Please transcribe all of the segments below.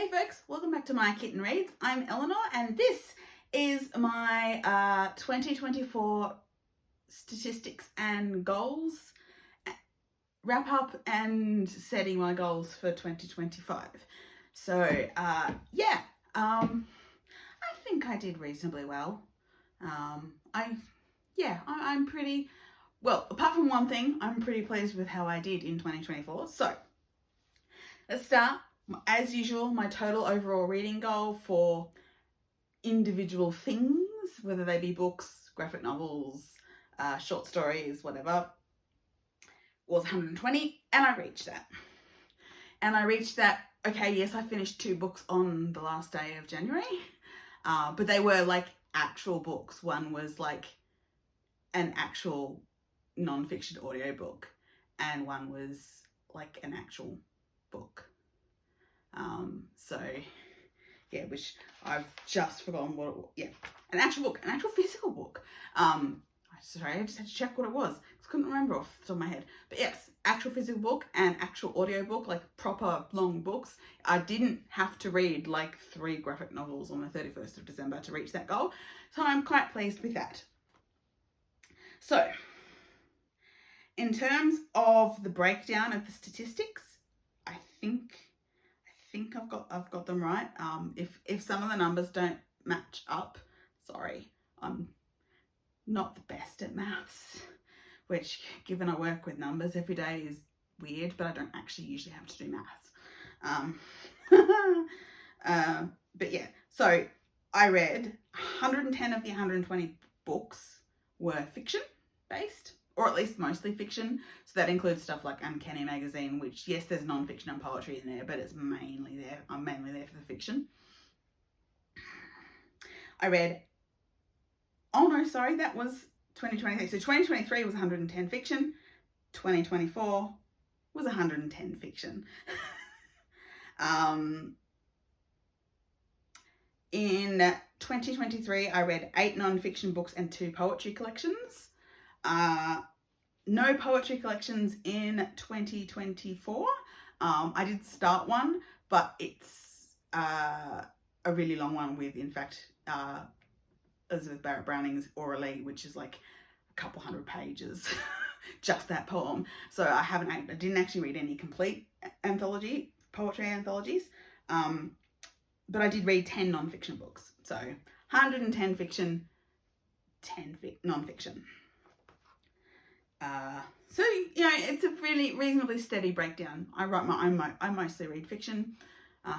Hey folks, welcome back to My Kitten Reads. I'm Eleanor and this is my 2024 statistics and goals wrap up and setting my goals for 2025. So I think I did reasonably well. I'm pretty well, apart from one thing, I'm pretty pleased with how I did in 2024. So let's start. As usual, my total overall reading goal for individual things, whether they be books, graphic novels, short stories, whatever, was 120, and I reached that. Okay, yes, I finished 2 books on the last day of January, but they were like actual books. One was like an actual non-fiction audiobook, and one was like an actual book. Which I've just forgotten what it was. Yeah, an actual physical book. Sorry, I just had to check what it was. I couldn't remember off the top of my head. But yes, actual physical book and actual audiobook, like proper long books. I didn't have to read like 3 graphic novels on the 31st of December to reach that goal. So I'm quite pleased with that. So, in terms of the breakdown of the statistics, I think I've got them right. If some of the numbers don't match up, sorry, I'm not the best at maths, which, given I work with numbers every day, is weird, but I don't actually usually have to do maths. But yeah, so I read 110 of the 120 books were fiction based, or at least mostly fiction. So that includes stuff like Uncanny Magazine, which, yes, there's non-fiction and poetry in there, but it's mainly there. I'm mainly there for the fiction. I read, that was 2023. So 2023 was 110 fiction. 2024 was 110 fiction. In 2023, I read 8 non-fiction books and 2 poetry collections. No poetry collections in 2024. I did start one, but it's a really long one with, in fact, Elizabeth Barrett Browning's Aurelie, which is like a couple hundred pages, just that poem. So I didn't actually read any complete poetry anthologies, but I did read 10 non-fiction books. So 110 fiction, 10 non-fiction. So it's a really reasonably steady breakdown. I mostly read fiction.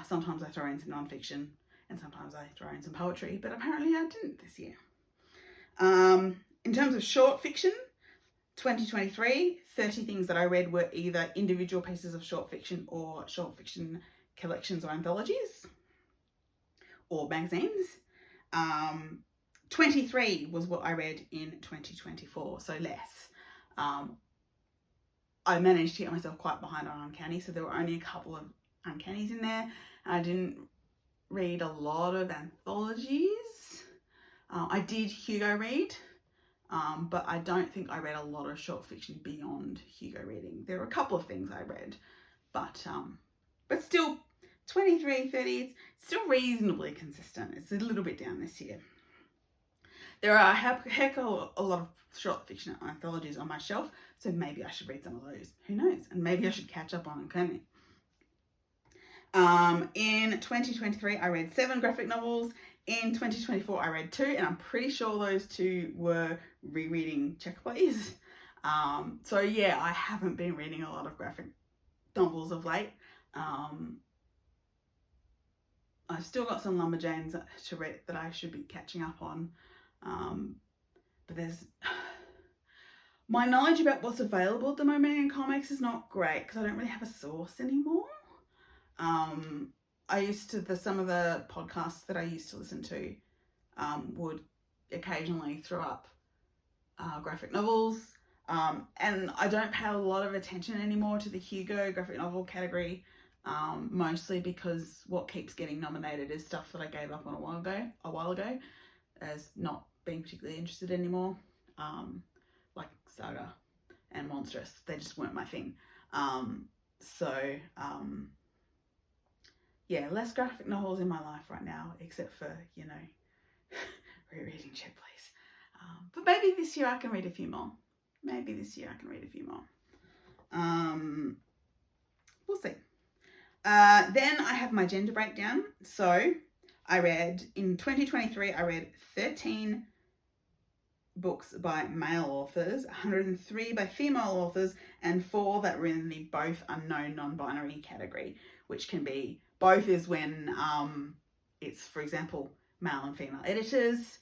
Sometimes I throw in some non-fiction, and sometimes I throw in some poetry, but apparently I didn't this year. In terms of short fiction, 2023, 30 things that I read were either individual pieces of short fiction or short fiction collections or anthologies or magazines. 23 was what I read in 2024, so less. I managed to get myself quite behind on Uncanny, so there were only a couple of Uncannies in there. I didn't read a lot of anthologies. I did Hugo read, but I don't think I read a lot of short fiction beyond Hugo reading. There were a couple of things I read, but still, 23, 30, it's still reasonably consistent. It's a little bit down this year. There are a heck of a lot of short fiction anthologies on my shelf, so maybe I should read some of those. Who knows? And maybe I should catch up on Uncanny. In 2023, I read 7 graphic novels. In 2024, I read 2, and I'm pretty sure those 2 were rereading Check Please. So yeah, I haven't been reading a lot of graphic novels of late. I've still got some Lumberjanes to read that I should be catching up on. But my knowledge about what's available at the moment in comics is not great because I don't really have a source anymore. Some of the podcasts that I used to listen to would occasionally throw up graphic novels, and I don't pay a lot of attention anymore to the Hugo graphic novel category, mostly because what keeps getting nominated is stuff that I gave up on a while ago as not being particularly interested anymore, like Saga and Monstrous. They just weren't my thing. less graphic novels in my life right now, except for, you know, rereading Check Please. But maybe this year I can read a few more. We'll see. Then I have my gender breakdown. So in 2023, I read 13 books by male authors, 103 by female authors, and 4 that were in the both unknown non-binary category, which can be both is when it's, for example, male and female editors.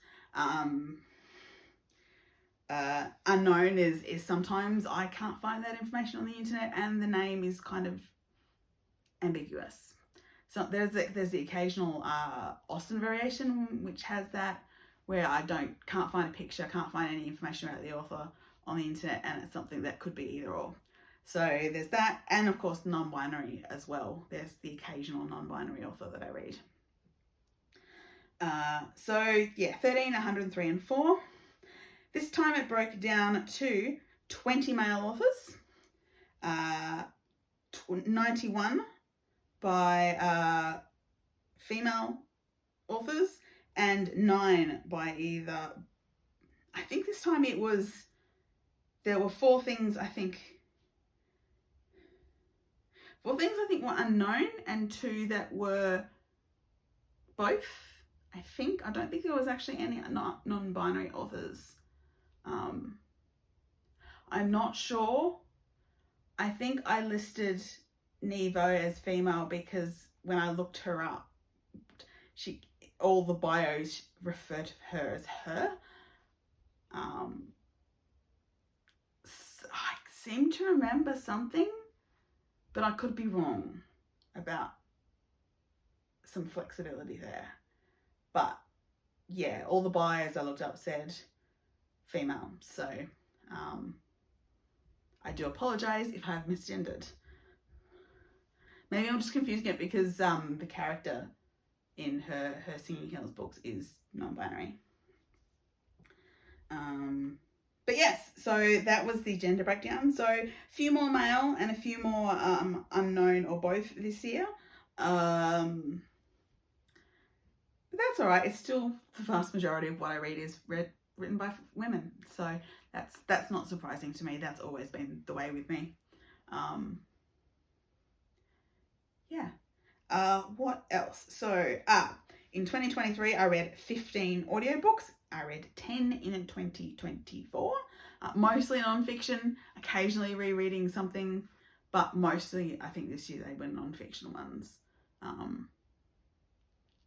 Unknown is sometimes I can't find that information on the internet and the name is kind of ambiguous. So there's the occasional Austen variation which has that, where I can't find a picture, can't find any information about the author on the internet, and it's something that could be either or. So there's that, and of course non-binary as well. There's the occasional non-binary author that I read. 13, 103 and 4. This time it broke down to 20 male authors, 91 by female authors, and 9 by either, I think this time there were 4 things I think were unknown, and 2 that were both, I think. I don't think there was actually any non-binary authors. I'm not sure. I think I listed Nevo as female because when I looked her up, all the bios refer to her as her. I seem to remember something, but I could be wrong about some flexibility there. But yeah, all the bios I looked up said female. So I do apologise if I have misgendered. Maybe I'm just confusing it because the character in her Singing Hills books is non-binary. But yes, so that was the gender breakdown. So a few more male and a few more unknown or both this year. But that's all right. It's still the vast majority of what I read is written by women. So that's not surprising to me. That's always been the way with me. What else? So in 2023, I read 15 audiobooks. I read 10 in 2024, mostly non-fiction, occasionally rereading something, but mostly I think this year they were non-fiction ones.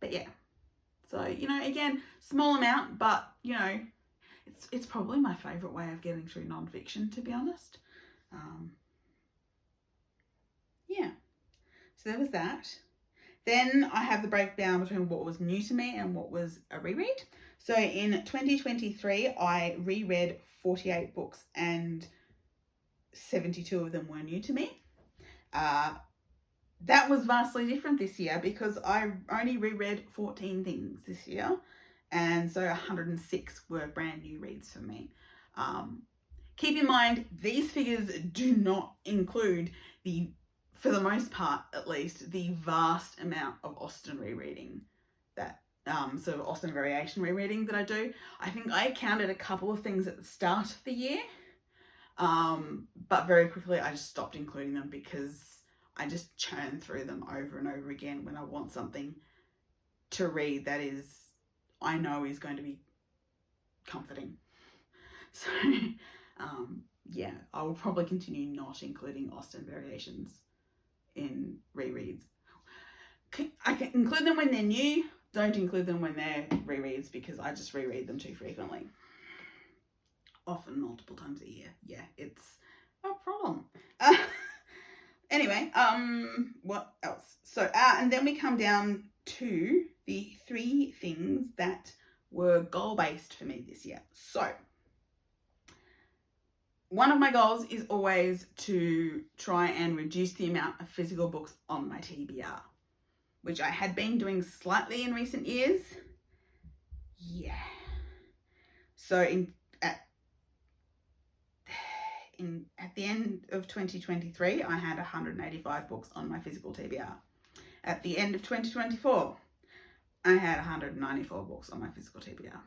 But yeah, so, you know, again, small amount, but, you know, it's probably my favourite way of getting through non-fiction, to be honest. Yeah, so there was that. Then I have the breakdown between what was new to me and what was a reread. So in 2023, I reread 48 books and 72 of them were new to me. That was vastly different this year because I only reread 14 things this year, and so 106 were brand new reads for me. Keep in mind, these figures do not include for the most part at least, the vast amount of Austen rereading that sort of Austen variation rereading that I do. I think I counted a couple of things at the start of the year, but very quickly I just stopped including them because I just churn through them over and over again when I want something to read that I know is going to be comforting. So yeah, I will probably continue not including Austen variations in rereads. I can include them when they're new, don't include them when they're rereads because I just reread them too frequently. Often multiple times a year. Yeah, it's a problem. Anyway, what else? So, and then we come down to the 3 things that were goal-based for me this year. So, one of my goals is always to try and reduce the amount of physical books on my TBR, which I had been doing slightly in recent years. Yeah. So at the end of 2023, I had 185 books on my physical TBR. at the end of 2024, I had 194 books on my physical TBR.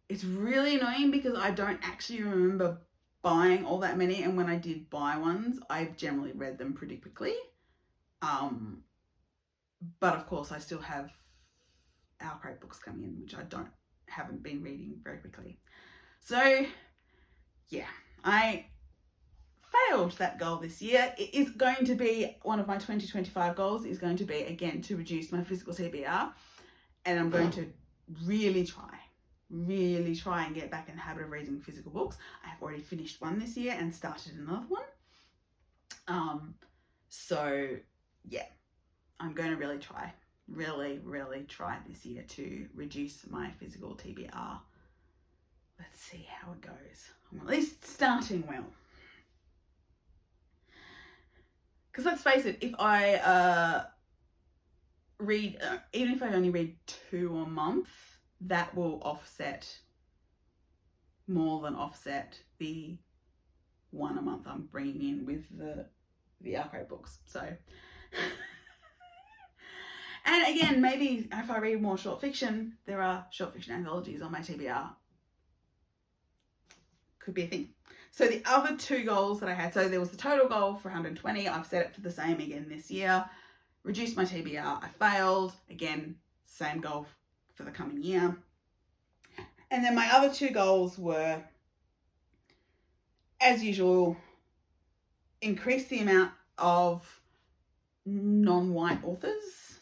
It's really annoying because I don't actually remember buying all that many, and when I did buy ones, I generally read them pretty quickly. But of course, I still have our crate books coming in, which I haven't been reading very quickly. So yeah, I failed that goal this year. It is going to be one of my 2025 goals, is going to be, again, to reduce my physical TBR. And I'm going to really try and get back in the habit of reading physical books. I have already finished one this year and started another one. So yeah, I'm going to really try this year to reduce my physical TBR. Let's see how it goes. I'm at least starting well. Because let's face it, if I read, even if I only read 2 a month, that will more than offset the 1 a month I'm bringing in with the archive books. So, and again, maybe if I read more short fiction, there are short fiction anthologies on my TBR. Could be a thing. So the other 2 goals that I had, so there was the total goal for 120. I've set it for the same again this year. Reduced my TBR. I failed. Again, same goal for the coming year. And then my other 2 goals were, as usual, increase the amount of non-white authors,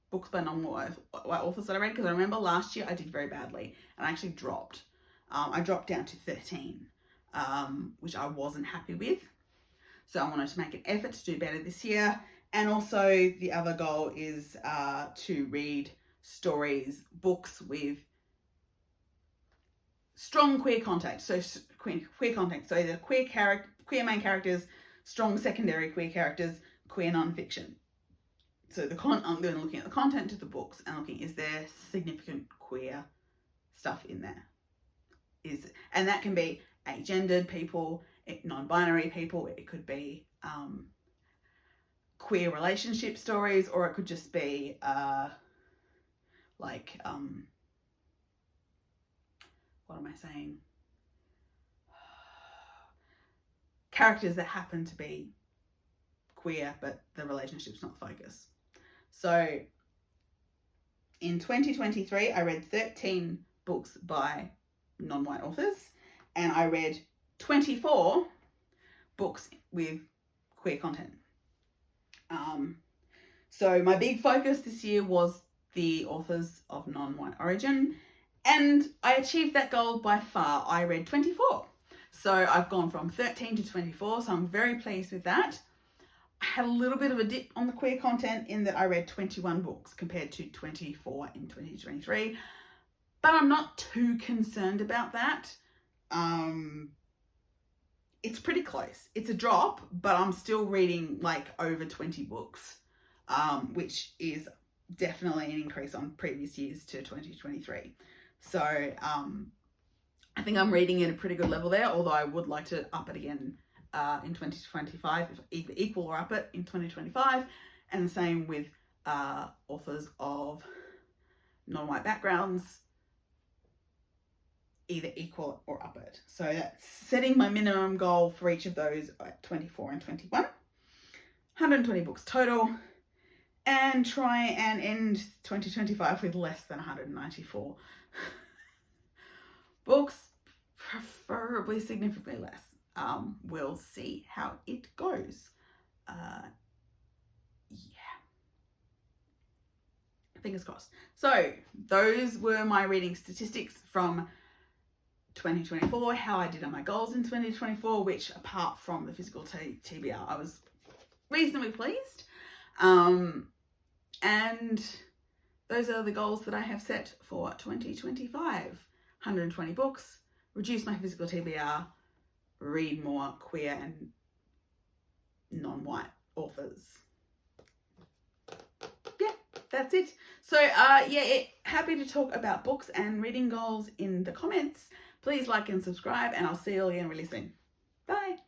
books by non-white authors that I read, because I remember last year I did very badly and I actually dropped. I dropped down to 13, which I wasn't happy with. So I wanted to make an effort to do better this year. And also the other goal is to read books with strong queer content. So queer content. So either queer main characters, strong secondary queer characters, queer non-fiction. So I'm going looking at the content of the books and looking, is there significant queer stuff in there? And that can be agendered people, non-binary people. It could be queer relationship stories, or it could just be what am I saying? Characters that happen to be queer, but the relationship's not the focus. So in 2023, I read 13 books by non-white authors, and I read 24 books with queer content. So my big focus this year was the authors of non-white origin, and I achieved that goal by far. I read 24. So I've gone from 13 to 24, so I'm very pleased with that. I had a little bit of a dip on the queer content in that I read 21 books compared to 24 in 2023, but I'm not too concerned about that. It's pretty close. It's a drop, but I'm still reading like over 20 books, which is definitely an increase on previous years to 2023. So I think I'm reading at a pretty good level there, although I would like to up it again in 2025, either equal or up it in 2025. And the same with authors of non-white backgrounds, either equal or up it. So that's setting my minimum goal for each of those at 24 and 21. 120 books total, and try and end 2025 with less than 194 books, preferably significantly less. We'll see how it goes. Fingers crossed. So those were my reading statistics from 2024, how I did on my goals in 2024, which apart from the physical TBR, I was reasonably pleased. And those are the goals that I have set for 2025. 120 books, reduce my physical TBR, read more queer and non-white authors. Yeah, that's it. So happy to talk about books and reading goals in the comments. Please like and subscribe, and I'll see you all again really soon. Bye.